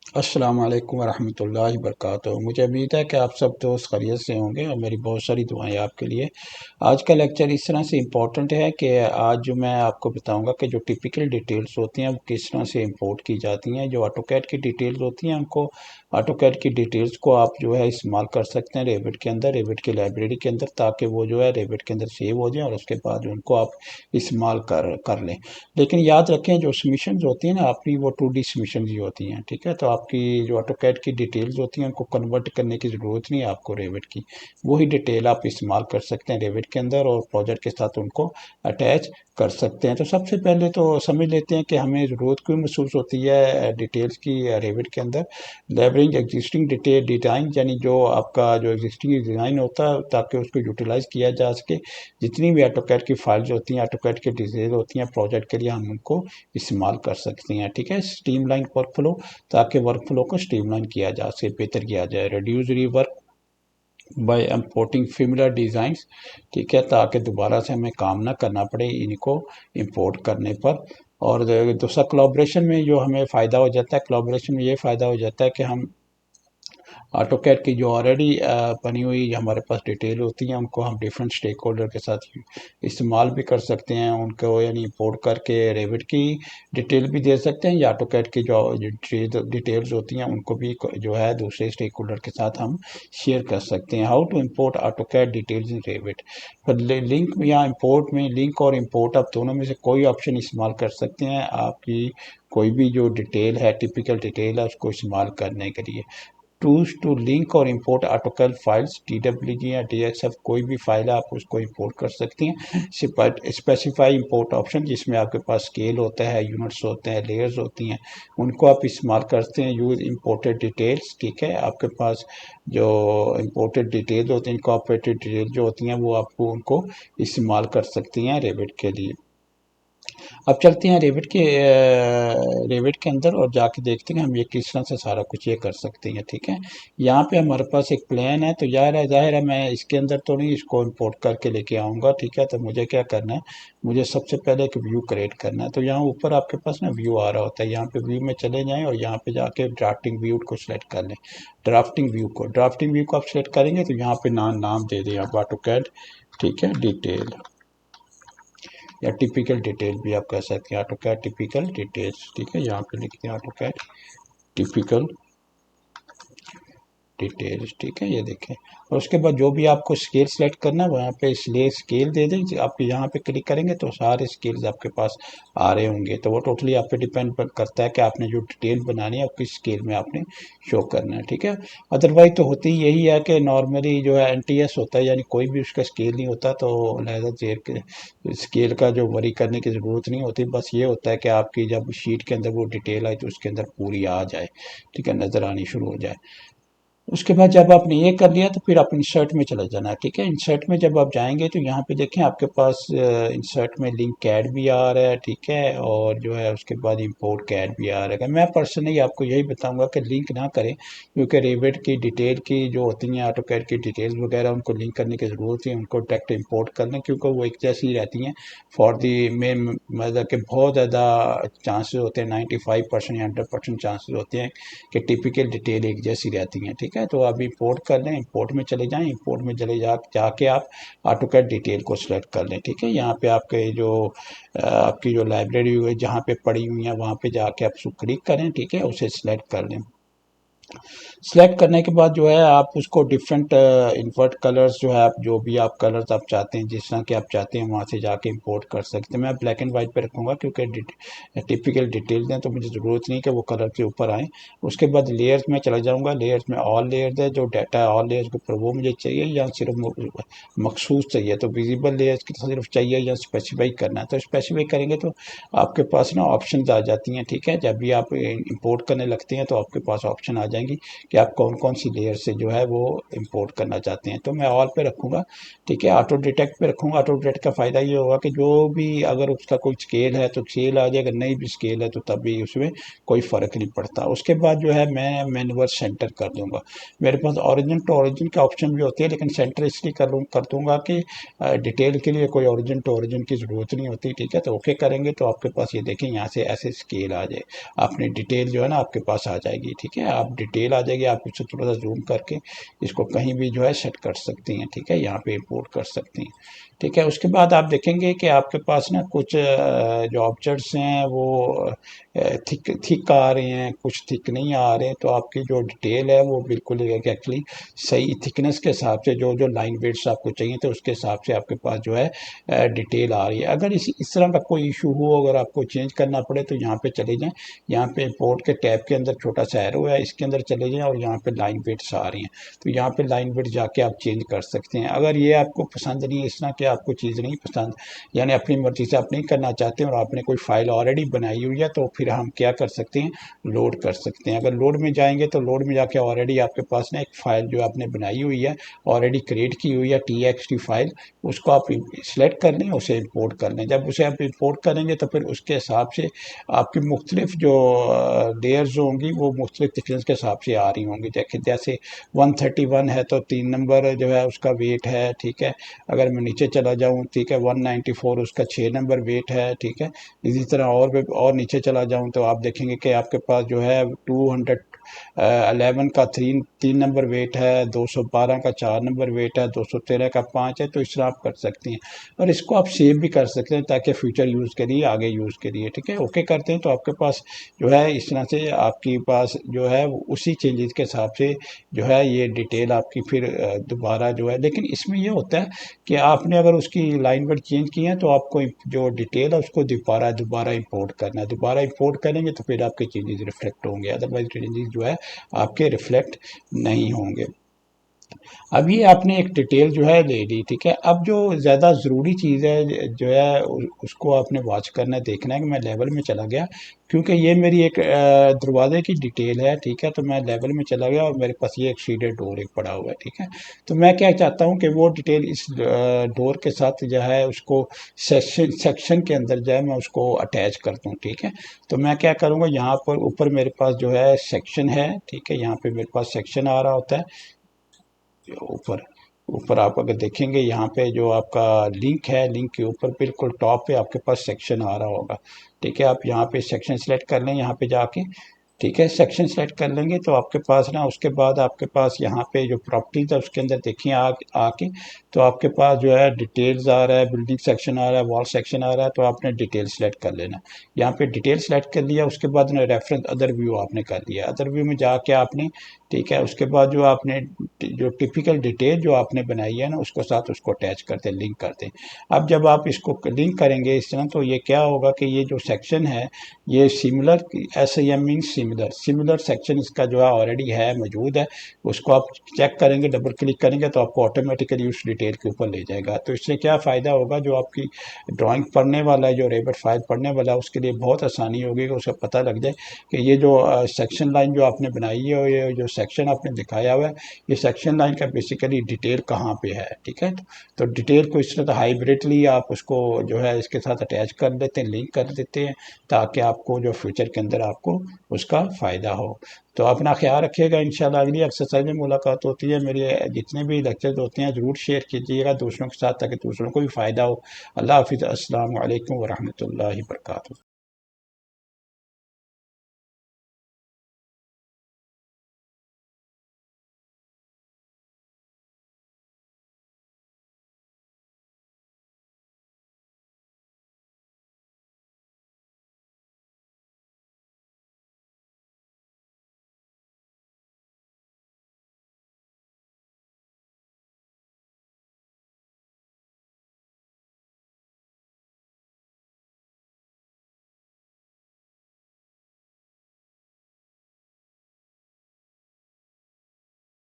अस्सलाम वालेकुम वरहमतुल्लाहि वबरकातुहू। मुझे उम्मीद है कि आप सब दोस्त खैरियत से होंगे और मेरी बहुत सारी दुआएं आपके लिए। आज का लेक्चर इस तरह से इम्पोर्टेंट है कि आज जो मैं आपको बताऊंगा कि जो टिपिकल डिटेल्स होती हैं वो किस तरह से इंपोर्ट की जाती हैं। जो ऑटोकैड की डिटेल्स होती हैं उनको ऑटोकैड की डिटेल्स को आप जो है इस्तेमाल कर सकते हैं रेविट के अंदर, रेविट की लाइब्रेरी के अंदर, ताकि वो जो है रेविट के अंदर सेव हो जाए और उसके बाद उनको आप इस्तेमाल कर लें। लेकिन याद रखें जो सबमिशंस होती हैं ना आपकी, वो 2D सबमिशंस ही होती हैं, ठीक है। तो आपकी जो ऑटोकैड की डिटेल्स होती हैं उनको कन्वर्ट करने की ज़रूरत नहीं है आपको रेविट की। वही डिटेल आप इस्तेमाल कर सकते हैं रेविट के अंदर और प्रोजेक्ट के साथ उनको अटैच कर सकते हैं। तो सबसे पहले तो समझ लेते हैं कि हमें ज़रूरत क्यों महसूस होती है डिटेल्स की रेविट के अंदर। लेवरिंग एग्जिस्टिंग डिटेल डिज़ाइन, यानी जो आपका जो एग्जिस्टिंग डिज़ाइन होता है ताकि उसको यूटिलाइज किया जा सके। जितनी भी ऑटोकैड की फाइल्स होती हैं, ऑटोकैड की डिटेल होती हैं प्रोजेक्ट के लिए, हम उनको इस्तेमाल कर सकते हैं, ठीक है। स्ट्रीमलाइन वर्क फ्लो, ताकि वर्क फ्लो को स्ट्रीमलाइन किया जा सके, बेहतर किया जाए। Reduce rework by importing similar designs, ठीक है, ताकि दोबारा से हमें काम ना करना पड़े इनको इंपोर्ट करने पर। और दूसरा कोलैबोरेशन में जो हमें फ़ायदा हो जाता है, कोलैबोरेशन में ये फ़ायदा हो जाता है कि हम ऑटोकैड की जो ऑलरेडी बनी हुई हमारे पास डिटेल होती हैं उनको हम डिफरेंट स्टेक होल्डर के साथ इस्तेमाल भी कर सकते हैं उनको, यानी इंपोर्ट करके रेविट की डिटेल भी दे सकते हैं या ऑटोकैड की जो डिटेल्स होती हैं उनको भी जो है दूसरे स्टेक होल्डर के साथ हम शेयर कर सकते हैं। How to import AutoCAD details in Revit. पर लिंक या इंपोर्ट में लिंक और इंपोर्ट आप दोनों में से कोई ऑप्शन इस्तेमाल कर सकते हैं आपकी कोई भी जो डिटेल है, टिपिकल डिटेल है, उसको इस्तेमाल करने के लिए। टूल्स टू लिंक और इंपोर्ट ऑटोकैड फाइल्स, DWG या DXF कोई भी फाइल है आप उसको इंपोर्ट कर सकती हैं। स्पेसिफाई इंपोर्ट ऑप्शन, जिसमें आपके पास स्केल होता है, यूनिट्स होते हैं, लेयर्स होती हैं, उनको आप इस्तेमाल करते हैं। यूज इंपोर्टेड डिटेल्स, ठीक है, आपके पास जो इंपोर्टेड डिटेल्स होती हैं, इनकॉर्पोरेटेड डिटेल जो होती हैं वो आपको उनको इस्तेमाल कर सकती हैं रेविट के लिए। अब चलते हैं रेविट के अंदर और जाके देखते हैं हम ये किस तरह से सारा कुछ ये कर सकते हैं, ठीक है। यहाँ पे हमारे पास एक प्लान है, तो जाहिर है मैं इसके अंदर तो नहीं इसको इंपोर्ट करके लेके आऊँगा, ठीक है। तो मुझे क्या करना है, मुझे सबसे पहले एक व्यू क्रिएट करना है। तो यहाँ ऊपर आपके पास ना व्यू आ रहा होता है, यहाँ पे व्यू में चले जाएँ और यहाँ पे जाके ड्राफ्टिंग व्यू को सिलेक्ट कर लें। ड्राफ्टिंग व्यू को आप सिलेक्ट करेंगे तो यहाँ पे नाम दे दें आप ऑटोकैड, ठीक है, डिटेल या टिपिकल डिटेल भी आप कह सकते हैं, ऑटोकैड टिपिकल डिटेल्स, ठीक है। यहाँ पे लिखते हैं ऑटोकैड टिपिकल डिटेल्स, ठीक है, ये देखें। और उसके बाद जो भी आपको स्केल सेलेक्ट करना है वहाँ पे इसलिए स्केल दे दें। आप यहाँ पे क्लिक करेंगे तो सारे स्केल्स आपके पास आ रहे होंगे। तो वो टोटली आप पे डिपेंड करता है कि आपने जो डिटेल बनानी है किस स्केल में आपने शो करना है, ठीक है। अदरवाइज तो होती यही है कि नॉर्मली जो है NTS होता है, यानी कोई भी उसका स्केल नहीं होता, तो लिहाजा जेर के स्केल का जो वरी करने की ज़रूरत नहीं होती। बस ये होता है कि आपकी जब शीट के अंदर वो डिटेल आए तो उसके अंदर पूरी आ जाए, ठीक है, नज़र आनी शुरू हो जाए। उसके बाद जब आपने ये कर लिया तो फिर आप इंसर्ट में चले जाना है, ठीक है। इंसर्ट में जब आप जाएंगे तो यहाँ पे देखें आपके पास इंसर्ट में लिंक कैड भी आ रहा है, ठीक है, और जो है उसके बाद इंपोर्ट कैड भी आ रहा है। मैं पर्सनली आपको यही बताऊंगा कि लिंक ना करें, क्योंकि रेविट की डिटेल की जो होती हैं ऑटोकैड की डिटेल्स वगैरह उनको लिंक करने की ज़रूरत है, उनको डायरेक्ट इंपोर्ट कर लें क्योंकि वो एक जैसी ही रहती हैं। फॉर दी में मतलब कि बहुत ज़्यादा चांसेस होते हैं, 95% या 100% चांसेस होते हैं कि टिपिकल डिटेल एक जैसी रहती हैं, ठीक है। तो आप इंपोर्ट कर लें, इंपोर्ट में चले जाएं, इंपोर्ट में चले जाके आप ऑटोकैड डिटेल को सिलेक्ट कर लें, ठीक है। यहाँ पे आपके जो आपकी जो लाइब्रेरी हुई जहाँ पे पड़ी हुई है वहाँ पे जाके आप उसको क्लिक करें, ठीक है, उसे सिलेक्ट कर लें। सेलेक्ट करने के बाद जो है आप उसको डिफरेंट इन्वर्ट कलर्स जो है आप जो भी आप कलर्स आप चाहते हैं, जिस तरह के आप चाहते हैं वहाँ से जाके इंपोर्ट कर सकते हैं। मैं ब्लैक एंड वाइट पे रखूँगा क्योंकि टिपिकल डिटेल्स हैं तो मुझे ज़रूरत नहीं कि वो कलर के ऊपर आए। उसके बाद लेयर्स में चला जाऊँगा, लेयर्स में ऑल लेयर्स है, जो डाटा है ऑल लेयर्स के ऊपर वो मुझे चाहिए या सिर्फ मखसूस चाहिए। तो विजिबल लेयर्स की सिर्फ चाहिए या स्पेसिफाई करना है, तो स्पेसिफाई करेंगे तो आपके पास ना ऑप्शन आ जाती हैं, ठीक है। जब भी आप इंपोर्ट करने लगते हैं तो आपके पास ऑप्शन आ जाएंगी कि आप कौन कौन सी लेयर से जो है वो इंपोर्ट करना चाहते हैं। तो मैं ऑल पे रखूँगा, ठीक है, ऑटो डिटेक्ट पे रखूँगा। ऑटो डिटेक्ट का फ़ायदा ये होगा कि जो भी अगर उसका कोई स्केल है तो स्केल आ जाए, अगर नहीं भी स्केल है तो तब भी उसमें कोई फ़र्क नहीं पड़ता। उसके बाद जो है मैं मैनुअल सेंटर कर दूँगा। मेरे पास ओरिजिन टू ओरिजिन का ऑप्शन भी होती है, लेकिन सेंटर इसलिए कर दूँगा कि डिटेल के लिए कोई ओरिजिन टू ओरिजिन की ज़रूरत नहीं होती, ठीक है। तो ओके करेंगे तो आपके पास ये देखें यहाँ से ऐसे स्केल आ जाए, अपनी डिटेल जो है ना आपके पास आ जाएगी, ठीक है। आप डिटेल आ जाएगी, आप उससे थोड़ा सा जूम करके इसको कहीं भी जो है सेट कर सकती हैं, ठीक है, यहाँ पे इंपोर्ट कर सकती हैं, ठीक है। उसके बाद आप देखेंगे कि आपके पास ना कुछ जो ऑब्जेक्ट्स हैं वो थिक थिक आ रहे हैं, कुछ थिक नहीं आ रहे हैं। तो आपकी जो डिटेल है वो बिल्कुल एक्चुअली सही थिकनेस के हिसाब से जो जो लाइन वेट्स आपको चाहिए तो उसके हिसाब से आपके पास जो है डिटेल आ रही है। अगर इस तरह का कोई इशू हो, अगर आपको चेंज करना पड़े तो यहाँ पे चले जाएं, यहाँ पे इंपोर्ट के टैब के अंदर छोटा सा एरो है, इसके अंदर चले जाएं और यहाँ पे लाइन वेट्स आ रही हैं, तो यहाँ पे लाइन वेट जाके आप चेंज कर सकते हैं। अगर ये आपको पसंद नहीं है, इस तरह की आपको चीज़ नहीं पसंद, यानी अपनी मर्जी से आप नहीं करना चाहते और आपने कोई फाइल ऑलरेडी बनाई हुई है, तो फिर हम क्या कर सकते हैं, लोड कर सकते हैं। अगर लोड में जाएंगे तो लोड में जाके ऑलरेडी आपके पास ना एक फ़ाइल जो आपने बनाई हुई है, ऑलरेडी क्रिएट की हुई है TXT फाइल, उसको आप सिलेक्ट कर लें, उसे इंपोर्ट कर लें। जब उसे आप इंपोर्ट करेंगे तो फिर उसके हिसाब से आपकी मुख्तलिफ जो लेयर्स होंगी वो मुख्तलिफ थिकनेस के हिसाब से आ रही होंगी। जैसे 131 है तो 3 नंबर जो है उसका वेट है, ठीक है। अगर मैं नीचे चला जाऊँ, ठीक है, 194 उसका 6 नंबर वेट है, ठीक है। इसी तरह और नीचे चला जाऊँ तो आप देखेंगे कि आपके पास जो है 211 का 3 नंबर वेट है, 212 का 4 नंबर वेट है, 213 का 5 है। तो इस तरह आप कर सकते हैं और इसको आप सेव भी कर सकते हैं ताकि फ्यूचर यूज़ के लिए, आगे यूज़ के लिए, ठीक है। ओके करते हैं तो आपके पास जो है इस तरह से आपके पास जो है उसी चेंजेस के हिसाब से जो है ये डिटेल आपकी फिर दोबारा जो है। लेकिन इसमें ये होता है कि आपने अगर उसकी लाइन वर्ड चेंज की है तो आपको जो डिटेल है उसको दोबारा दोबारा इंपोर्ट करना है। दोबारा इंपोर्ट करेंगे तो फिर आपके चेंजेस रिफ्लेक्ट होंगे, अदरवाइज चेंजेस जो है आपके रिफ्लेक्ट नहीं होंगे। अब ये आपने एक डिटेल जो है ले ली, ठीक है। अब जो ज़्यादा ज़रूरी चीज़ है जो है उसको आपने वॉच करना है, देखना है कि मैं लेवल में चला गया, क्योंकि ये मेरी एक दरवाजे की डिटेल है, ठीक है। तो मैं लेवल में चला गया और मेरे पास ये एक शीडेड डोर एक पड़ा हुआ है, ठीक है। तो मैं क्या चाहता हूँ कि वो डिटेल इस डोर के साथ जो है उसको सेक्शन के अंदर जो है मैं उसको अटैच कर दूँ, ठीक है। तो मैं क्या करूँगा, यहाँ पर ऊपर मेरे पास जो है सेक्शन है, ठीक है, यहाँ पे मेरे पास सेक्शन आ रहा होता है। ऊपर ऊपर आप अगर देखेंगे यहाँ पे जो आपका लिंक है, लिंक के ऊपर बिल्कुल टॉप पे आपके पास सेक्शन आ रहा होगा, ठीक है। आप यहाँ पे सेक्शन सेलेक्ट कर लें, यहाँ पे जाके, ठीक है, सेक्शन सेलेक्ट कर लेंगे तो आपके पास ना उसके बाद आपके पास यहाँ पे जो प्रॉपर्टीज है उसके अंदर देखिए आके तो आपके पास जो है डिटेल्स आ रहा है, बिल्डिंग सेक्शन आ रहा है, वॉल सेक्शन आ रहा है। तो आपने डिटेल सेलेक्ट कर लेना, यहाँ पे डिटेल सेलेक्ट कर लिया। उसके बाद ना रेफरेंस अदर व्यू आपने कर लिया, अदर व्यू में जाके आपने, ठीक है, उसके बाद जो आपने जो टिपिकल डिटेल जो आपने बनाई है ना उसको साथ उसको अटैच करते हैं, लिंक करते हैं। अब जब आप इसको लिंक करेंगे इस तरह तो ये क्या होगा कि ये जो सेक्शन है ये similar, SIM means similar, similar section इसका जो है ऑलरेडी है, मौजूद है। उसको आप चेक करेंगे, डबल क्लिक करेंगे तो आपको ऑटोमेटिकली उस डिटेल के ऊपर ले जाएगा। तो इससे क्या फ़ायदा होगा, जो आपकी ड्राइंग पढ़ने वाला है, जो रेबट फाइल पढ़ने वाला है, उसके लिए बहुत आसानी होगी कि उसे पता लग जाए कि ये जो सेक्शन लाइन जो आपने बनाई है और ये जो सेक्शन आपने दिखाया हुआ है, ये सेक्शन लाइन का बेसिकली डिटेल कहाँ पे है, ठीक है। तो डिटेल को इस तरह हाइब्रिडली आप उसको जो है इसके साथ अटैच कर देते हैं, लिंक कर देते हैं, ताकि आपको जो फ्यूचर के अंदर आपको उसका फ़ायदा हो। तो अपना ख्याल रखिएगा, इंशाल्लाह अगली एक्सरसाइज में मुलाकात होती है। मेरे जितने भी लेक्चर्स होते हैं ज़रूर शेयर कीजिएगा दूसरों के साथ ताकि दूसरों को भी फ़ायदा हो। अल्लाह हाफ़िज़, अस्सलामु अलैकुम व रहमतुल्लाहि व बरकातुहू।